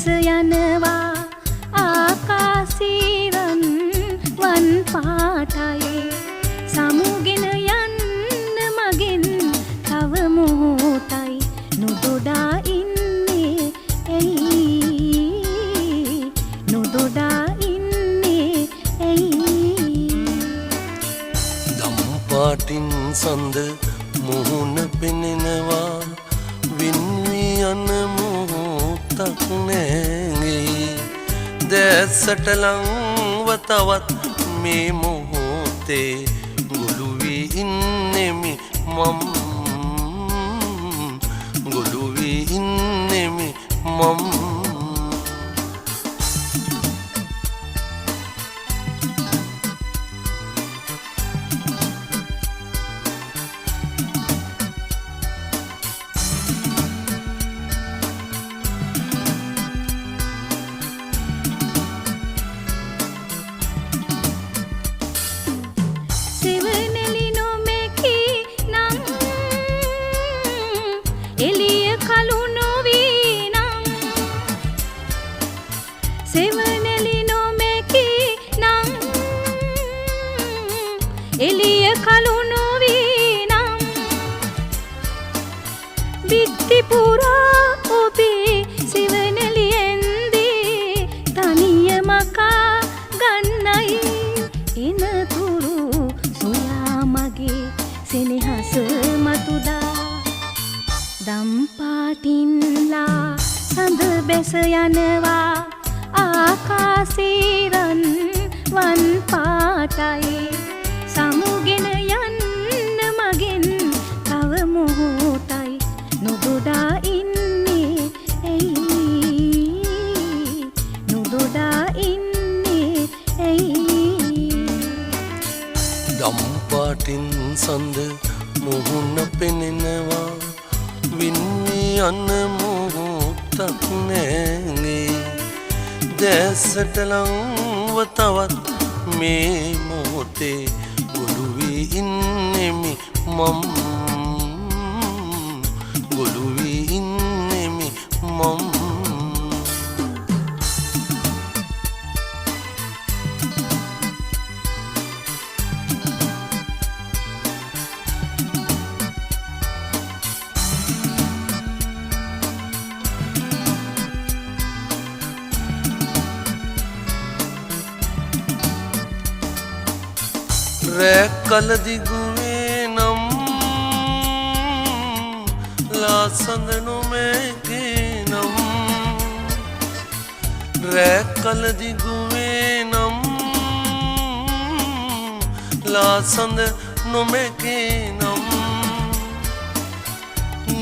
යනවා ආකාශීරන් වන් පාටයි සමුගෙන යන්න මගෙන් තව මොහොතයි නොදොඩා ඉන්නේ ඇයි නොදොඩා ඉන්නේ ඇයි දම්පාටින් සඳ මුහුණ පෙනෙනවා වින්වී යන මොහොතක් නෑගේ දැසට ලංව තවත් මේ මොහොතේ ගොළු වී ඉන්නෙමි මම ගොළු වී ඉන්නෙමි මම එළිය කළු නොවී නම් බිත්ති පුරා ඔබේ සිවනැලියෙන්දී තනිය මකා ගන්නයි එනතුරු සොයා මගේ සෙනෙහස මතුදා දම්පාටින්ලා සඳ බැස යනවා ආකාශීරන් වන් පාටයි සමුගෙන යන්න මගෙන් තව මොහොතයි නොදොඩා ඉන්නේ ඇයි නොදොඩා ඉන්නේ ඇයි දම්පාටින් සඳ මුහුණ පෙනෙනවා වින්වී යන මොහොතක් නෑනේ දැසට ලංව තවත් මේ මොහොතේ ගොළු වී ඉන්නෙමි මම ගොළු වී ඉන්නෙමි මම රැකල දිගුවේ නම් ලාසඳ නොමැගේ නම් රැකල දිගුවේ නම් ලාසඳ නොමැගේ නම්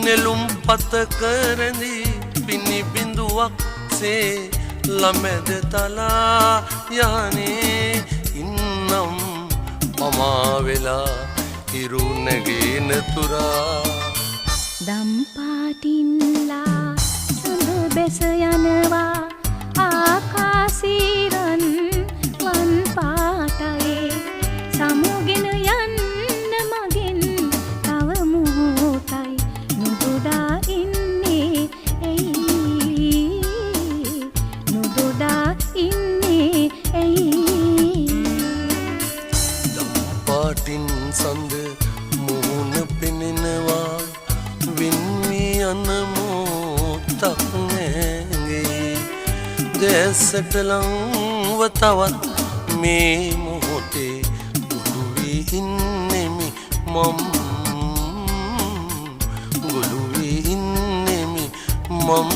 නෙළුම් පතක රැඳී පිණි බිඳුවක් සේ ළමැද තලා යහනේ ඉන්නම් මමා වෙලා හිරු නැගෙන තුරා දම්පාටින්ලා සඳ බැස යනවා ආකාශීරන් වන් පාටයි සමුගෙන යන්න මගෙන් තව මොහොතයි නොදොඩා ඉන්නේ ඇයි නොදොඩා ඉන්නේ ඇයි දම්පාටින් සඳ මුහුණ පෙනෙනවා වින්වී යන මොහොතක් නෑගේ දැසට ලංව තවත් මේ මොහොතේ ගොළු වී ඉන්නෙමි මම ගොළු වී ඉන්නෙමි මම